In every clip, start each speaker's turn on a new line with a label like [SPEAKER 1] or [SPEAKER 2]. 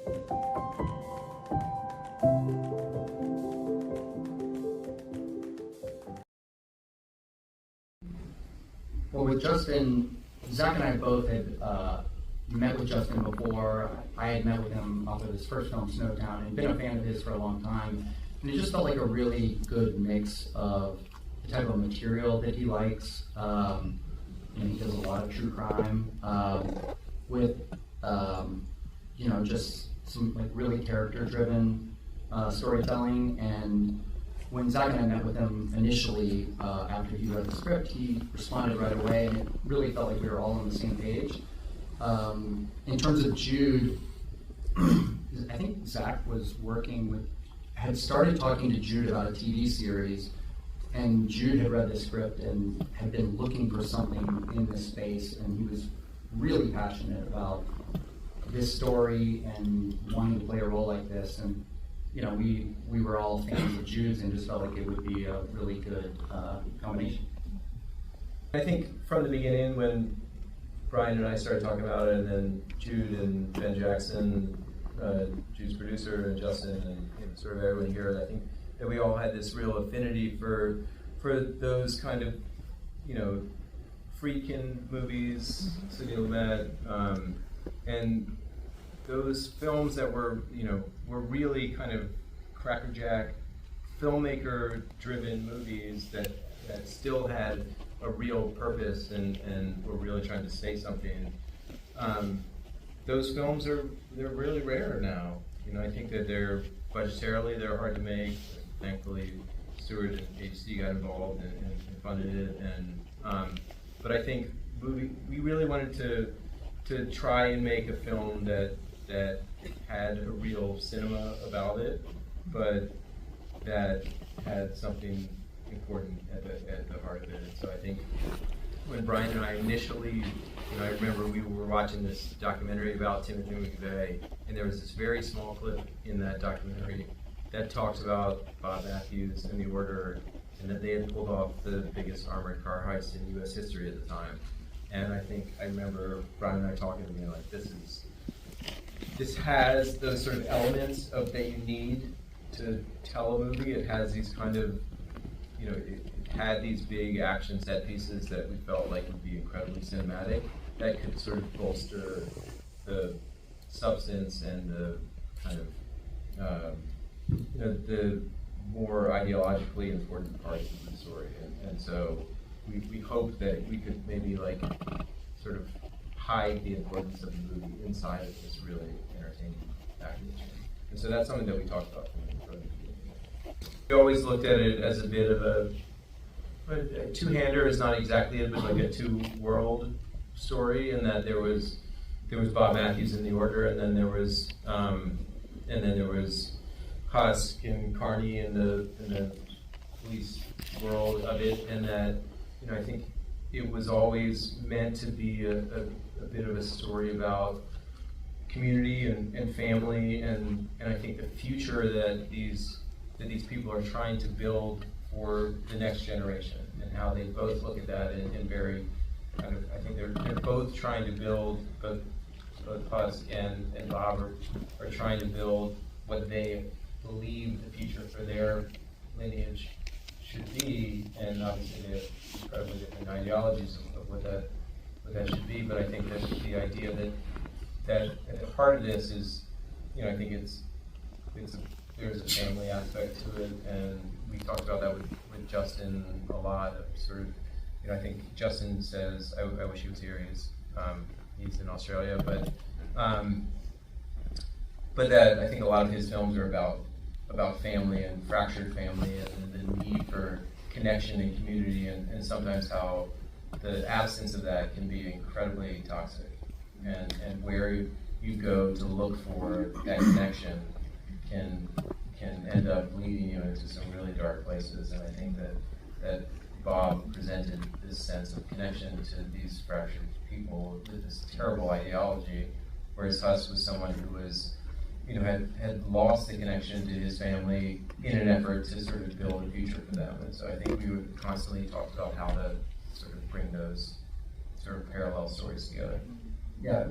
[SPEAKER 1] Well, with Justin, Zach and I both had met with Justin before. I had met with him off of his first film, Snowtown, and been a fan of his for a long time. And it just felt like a really good mix of the type of material that he likes. And he does a lot of true crime with, just some like really character-driven storytelling. And when Zach and I met with him initially, after he read the script, he responded right away, and it really felt like we were all on the same page. In terms of Jude, I think Zach had started talking to Jude about a TV series, and Jude had read the script and had been looking for something in this space, and he was really passionate about this story and wanting to play a role like this. And we were all fans of Jude's and just felt like it would be a really good combination.
[SPEAKER 2] I think from the beginning, when Bryan and I started talking about it, and then Jude and Ben Jackson, Jude's producer, and Justin, and sort of everyone here, I think that we all had this real affinity for those kind of, freakin' movies, City of Mad, and those films that were really kind of crackerjack, filmmaker-driven movies that still had a real purpose and were really trying to say something. Those films they're really rare now. I think that they're budgetarily they're hard to make. Thankfully, Stewart and HC got involved and funded it. But I think we really wanted to try and make a film that had a real cinema about it, but that had something important at the heart of it. And so I think when Bryan and I initially, I remember we were watching this documentary about Timothy McVeigh, and there was this very small clip in that documentary that talks about Bob Matthews and the Order, and that they had pulled off the biggest armored car heist in U.S. history at the time. And I remember Bryan and I talking to me like, this has those sort of elements that you need to tell a movie. It has these kind of, it had these big action set pieces that we felt like would be incredibly cinematic, that could sort of bolster the substance and the kind of, the more ideologically important parts of the story. And so we hoped that we could maybe sort of hide the importance of the movie inside of this really entertaining package. And so that's something that we talked about from the beginning. We always looked at it as a bit of a two-hander is not exactly it, but like a two-world story, in that there was Bob Matthews in The Order, and then there was Haas and Carney in the police world of it, and that I think it was always meant to be a bit of a story about community and family, and I think the future that these people are trying to build for the next generation, and how they both look at that in very kind of, I think they're both trying to build, both Haas and Bob are trying to build what they believe the future for their lineage should be, and obviously they have incredibly different ideologies of what that should be. But I think that the idea that at the heart of this is, I think there's a family aspect to it, and we talked about that with Justin a lot. Of sort of, I think Justin says, I wish he was here. He's in Australia, but that I think a lot of his films are about family and fractured family, and the need for connection and community, and sometimes how the absence of that can be incredibly toxic, and where you go to look for that connection can end up leading you into some really dark places. And I think that Bob presented this sense of connection to these fractured people with this terrible ideology, whereas Haas was someone who was, had lost the connection to his family in an effort to sort of build a future for them. And so I think we would constantly talk about how to sort of bring those sort of parallel stories together.
[SPEAKER 1] Yeah,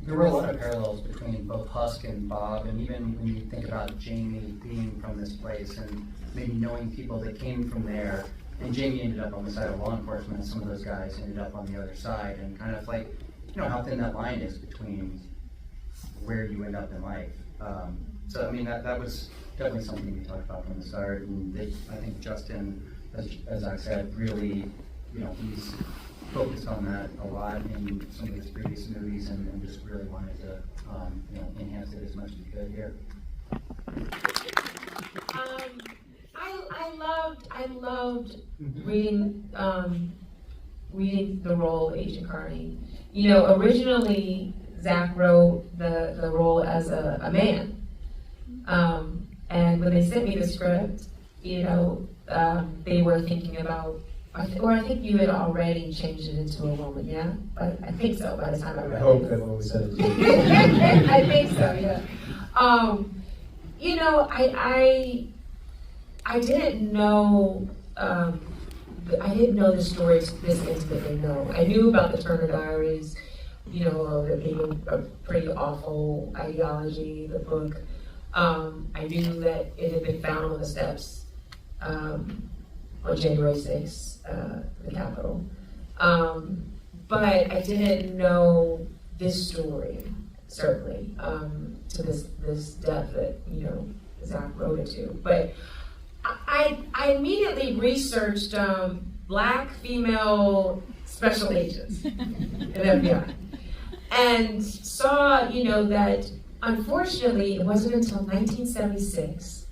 [SPEAKER 1] there were a lot of parallels between both Husk and Bob, and even when you think about Jamie being from this place and maybe knowing people that came from there, and Jamie ended up on the side of law enforcement, and some of those guys ended up on the other side, and kind of like, you know, how thin that line is between where you end up in life. So I mean, that was definitely something we talked about from the start, and I think Justin, as I said, really, you know, he's focused on that a lot in some of his previous movies, and just really wanted to, you know, enhance it as much as he could here.
[SPEAKER 3] I loved reading the role of Agent Carney. You know, originally Zach wrote the role as a man, and when they sent me the script, you know, they were thinking about, I think you had already changed it into a woman, yeah? But I think so by the time I read it.
[SPEAKER 4] I hope that when we said it.
[SPEAKER 3] I think so, yeah. You know, I didn't know the story this intimately, no. I knew about the Turner Diaries, you know, it being a pretty awful ideology, the book. I knew that it had been found on the steps on January 6th, the Capitol. But I didn't know this story, certainly, to this depth that, you know, Zach wrote it to. But I immediately researched Black female special agents in FBI and saw, you know, that unfortunately it wasn't until 1976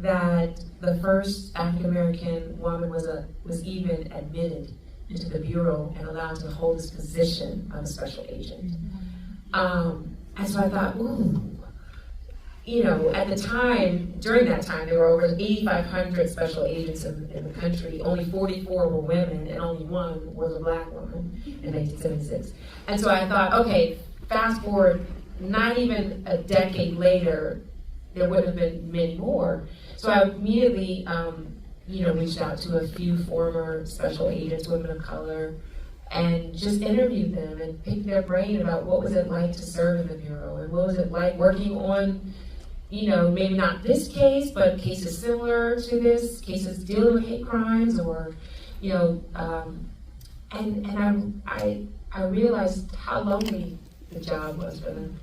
[SPEAKER 3] that the first African-American woman was even admitted into the Bureau and allowed to hold this position of a special agent. And so I thought, ooh, you know, at the time, during that time, there were over 8,500 special agents in the country. Only 44 were women, and only one was a Black woman in 1976. And so I thought, okay, fast forward, not even a decade later, there would have been many more. So I immediately, you know, reached out to a few former special agents, women of color, and just interviewed them and picked their brain about what was it like to serve in the Bureau, and what was it like working on, you know, maybe not this case, but cases similar to this, cases dealing with hate crimes, or, you know, and I realized how lonely the job was for them.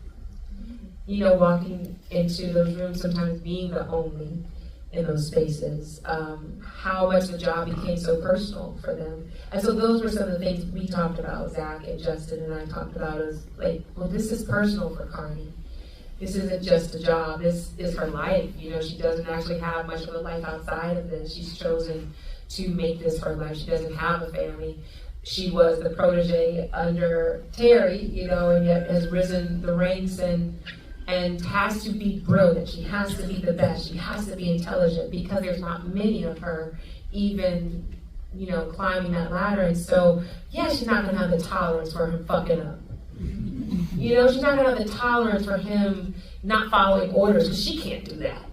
[SPEAKER 3] You know, walking into those rooms, sometimes being the only in those spaces, how much the job became so personal for them. And so those were some of the things we talked about, Zach and Justin and I talked about, is like, well, this is personal for Carney. This isn't just a job, this is her life. You know, she doesn't actually have much of a life outside of this. She's chosen to make this her life. She doesn't have a family. She was the protege under Terry, you know, and yet has risen the ranks and has to be brilliant. She has to be the best. She has to be intelligent, because there's not many of her even, you know, climbing that ladder. And so, yeah, she's not gonna have the tolerance for him fucking up. You know, she's not gonna have the tolerance for him not following orders, because she can't do that.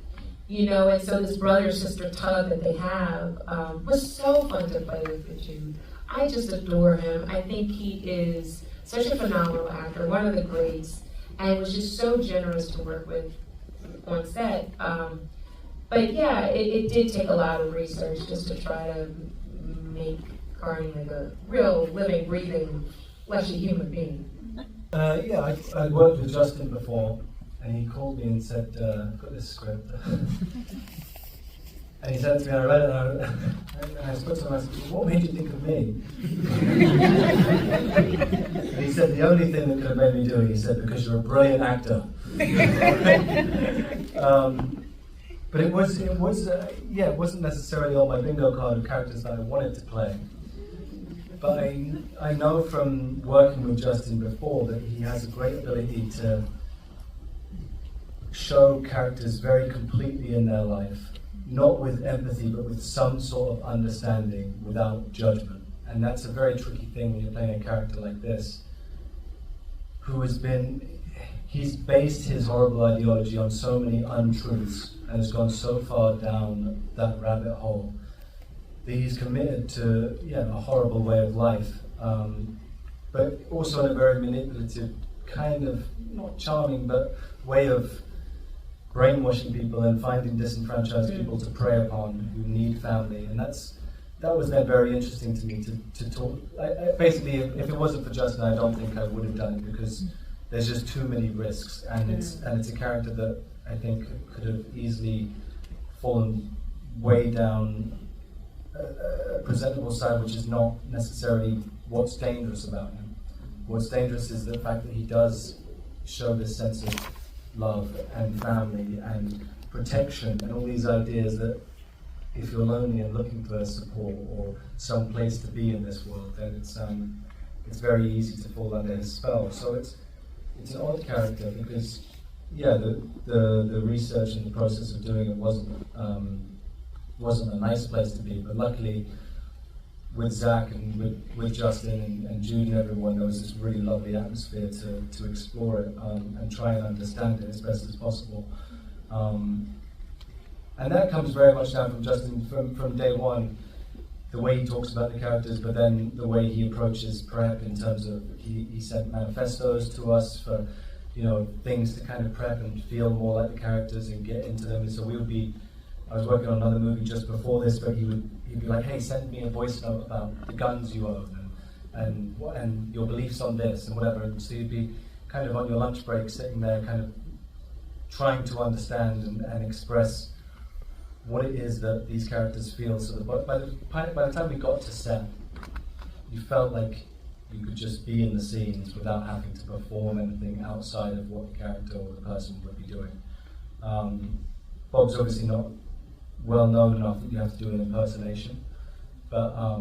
[SPEAKER 3] You know, and so this brother-sister tug that they have was so fun to play with Jude. I just adore him. I think he is such a phenomenal actor, one of the greats, and was just so generous to work with on set. But yeah, it did take a lot of research just to try to make Carney like a real living, breathing, fleshy human being.
[SPEAKER 4] Yeah, I'd worked with Justin before, and he called me and said, I've got this script. And he said to me, I read it, and I spoke to him, I said, what made you think of me? And he said, the only thing that could have made me do it, he said, because you're a brilliant actor. But it wasn't necessarily on my bingo card of characters that I wanted to play. But I know from working with Justin before that he has a great ability to show characters very completely in their life, not with empathy, but with some sort of understanding without judgment. And that's a very tricky thing when you're playing a character like this, he's based his horrible ideology on so many untruths and has gone so far down that rabbit hole that he's committed to a horrible way of life. but also in a very manipulative, kind of, not charming, but way of brainwashing people and finding disenfranchised people to prey upon who need family. And that was then very interesting to me to talk. Basically, if it wasn't for Justin, I don't think I would have done it, because there's just too many risks, and it's a character that I think could have easily fallen way down a presentable side, which is not necessarily what's dangerous about him. What's dangerous is the fact that he does show this sense of love and family and protection and all these ideas that if you're lonely and looking for support or some place to be in this world, then it's very easy to fall under his spell. So it's an odd character because, yeah, the research and the process of doing it wasn't a nice place to be, but luckily with Zach and with Justin and Jude and everyone, there was this really lovely atmosphere to explore it and try and understand it as best as possible. And that comes very much down from Justin from day one, the way he talks about the characters, but then the way he approaches prep in terms of he sent manifestos to us for, things to kind of prep and feel more like the characters and get into them. And so I was working on another movie just before this, but he'd be like, hey, send me a voice note about the guns you own and your beliefs on this and whatever. And so you'd be kind of on your lunch break sitting there kind of trying to understand and express what it is that these characters feel. So that by the time we got to set, you felt like you could just be in the scenes without having to perform anything outside of what the character or the person would be doing. Bob's obviously not well known enough that you have to do an impersonation, but I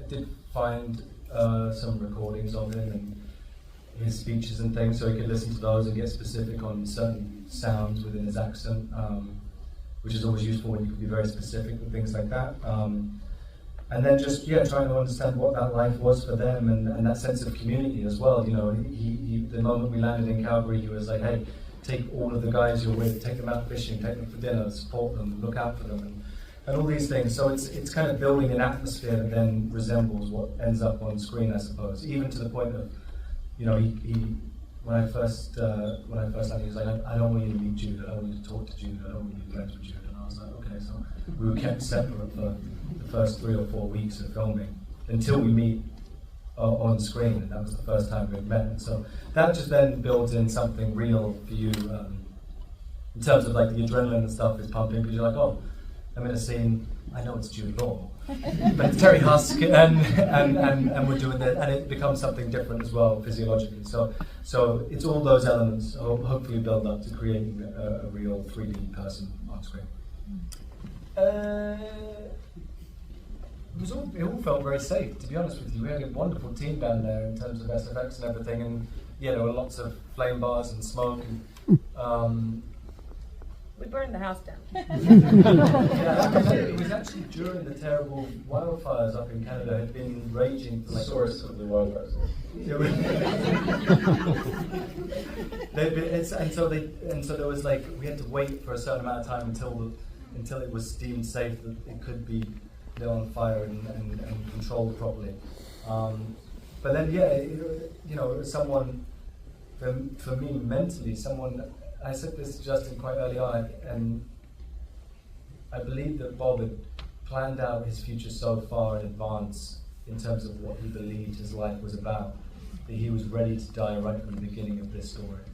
[SPEAKER 4] did find some recordings of him and his speeches and things, so he could listen to those and get specific on certain sounds within his accent, which is always useful when you can be very specific with things like that. And then just trying to understand what that life was for them and that sense of community as well. The moment we landed in Calgary, he was like, hey, take all of the guys you're with, take them out fishing, take them for dinner, support them, look out for them, and all these things. So it's kind of building an atmosphere that then resembles what ends up on screen, I suppose. Even to the point of, when I first landed, he was like, I don't want you to meet Jude, I don't want you to talk to Jude, I don't want you to be friends with Jude. And I was like, okay, so we were kept separate for the first 3 or 4 weeks of filming until we meet on screen, and that was the first time we had met. And so that just then builds in something real for you in terms of like the adrenaline and stuff is pumping, because you're like, oh, I'm in a scene, I know it's Jude Law, but it's Terry Husk, and we're doing that, and it becomes something different as well physiologically. So it's all those elements hopefully build up to creating a real 3D person on screen. It all felt very safe, to be honest with you. We had a wonderful team down there in terms of SFX and everything, and there were lots of flame bars and smoke. And,
[SPEAKER 5] we burned the house down.
[SPEAKER 4] it was actually during the terrible wildfires up in Canada. Had been raging for like
[SPEAKER 2] Source of the wildfires.
[SPEAKER 4] And so there was like, we had to wait for a certain amount of time until it was deemed safe that it could be on fire and controlled properly. But then someone, for me mentally, I said this to Justin quite early on, and I believe that Bob had planned out his future so far in advance in terms of what he believed his life was about, that he was ready to die right from the beginning of this story.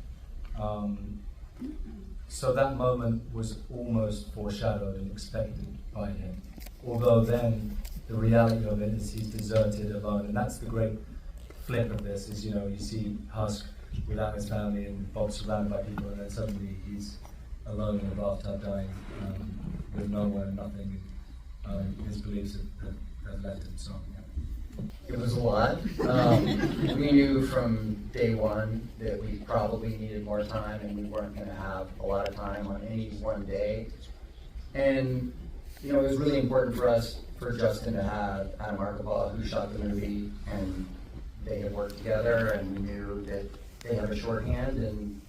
[SPEAKER 4] So that moment was almost foreshadowed and expected by him. Although then the reality of it is he's deserted, alone, and that's the great flip of this. Is you see Husk without his family and Bob surrounded by people, and then suddenly he's alone in a bathtub dying with no one, nothing. His beliefs have left him. So
[SPEAKER 1] It was a lot. We knew from day one that we probably needed more time, and we weren't going to have a lot of time on any one day. And it was really important for Justin to have Adam Archibald, who shot the movie, and they had worked together, and we knew that they have a shorthand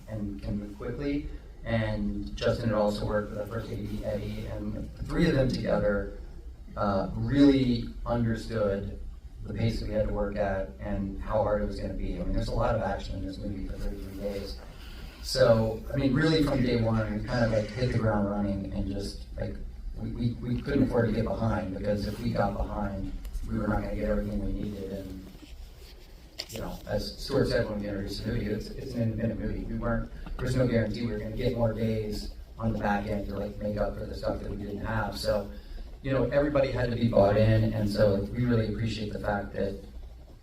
[SPEAKER 1] and can move quickly. And Justin had also worked with our first AD, Eddie, and the three of them together really understood the pace that we had to work at and how hard it was going to be. I mean, there's a lot of action in this movie for 33 days. So, I mean, really from day one, we kind of like hit the ground running and just like, we couldn't afford to get behind, because if we got behind, we were not going to get everything we needed. And, you know, as Stuart said when we introduced the movie, it's an independent movie. There's no guarantee we were going to get more days on the back end to like make up for the stuff that we didn't have. So, you know, everybody had to be bought in, and so we really appreciate the fact that,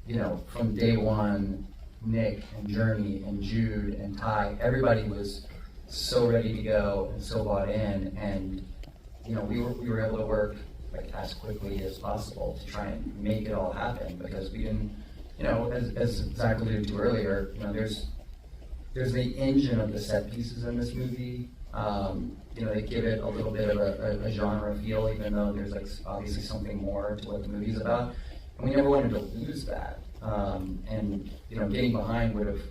[SPEAKER 1] you know, from day one, Nick and Journey and Jude and Ty, everybody was so ready to go and so bought in, and, you know, we were able to work like as quickly as possible to try and make it all happen, because we didn't, you know, as Zach alluded to earlier, you know, there's the engine of the set pieces in this movie. You know, they give it a little bit of a genre feel, even though there's like obviously something more to what the movie's about. And we never wanted to lose that. And, you know, getting behind would have,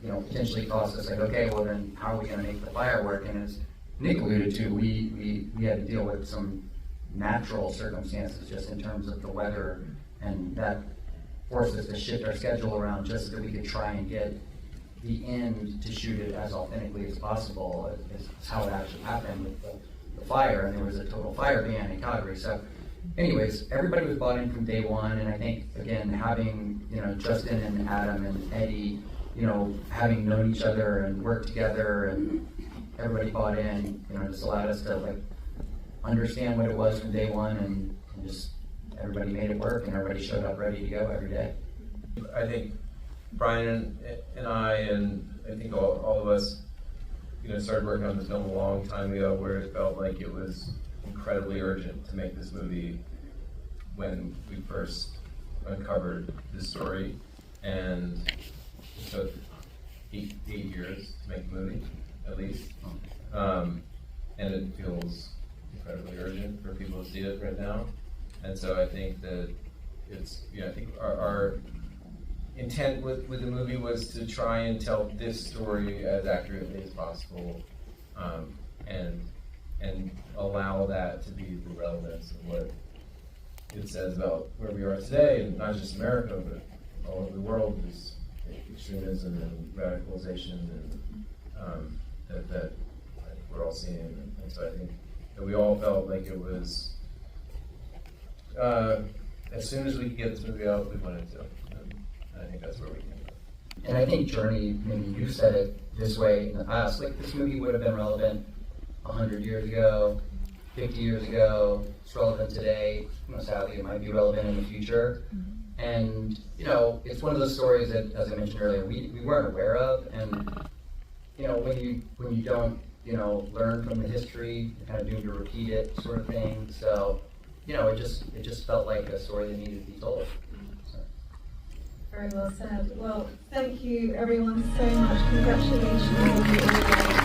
[SPEAKER 1] you know, potentially cost us like, okay, well then how are we going to make the firework? And as Nick alluded to, we had to deal with some natural circumstances just in terms of the weather, and that forced us to shift our schedule around just so that we could try and get the end to shoot it as authentically as possible, is how it actually happened with the fire, and there was a total fire ban in Calgary. So anyways, everybody was bought in from day one, and I think, again, having, you know, Justin and Adam and Eddie, you know, having known each other and worked together, and everybody bought in, you know, just allowed us to like understand what it was from day one, and just everybody made it work, and everybody showed up ready to go every day.
[SPEAKER 2] I think Bryan and I think all of us, you know, started working on this film a long time ago, where it felt like it was incredibly urgent to make this movie when we first uncovered this story, and it took eight years to make the movie, at least. And it feels incredibly urgent for people to see it right now. And so I think that it's, you know, I think our intent with the movie was to try and tell this story as accurately as possible, and allow that to be the relevance of what it says about where we are today, and not just America, but all over the world, is extremism and radicalization, and that I think we're all seeing. And so I think that we all felt like it was, as soon as we could get this movie out, we wanted to. I think that's where we came from.
[SPEAKER 1] And I think Journey, maybe you said it this way in the past, like this movie would have been relevant 100 years ago, 50 years ago, it's relevant today, you know, sadly it might be relevant in the future. And, you know, it's one of those stories that, as I mentioned earlier, we weren't aware of, and, you know, when you don't, you know, learn from the history, you're kind of doomed to repeat it, sort of thing. So, you know, it just felt like a story that needed to be told.
[SPEAKER 6] Very well said. Well, thank you everyone so much. Congratulations.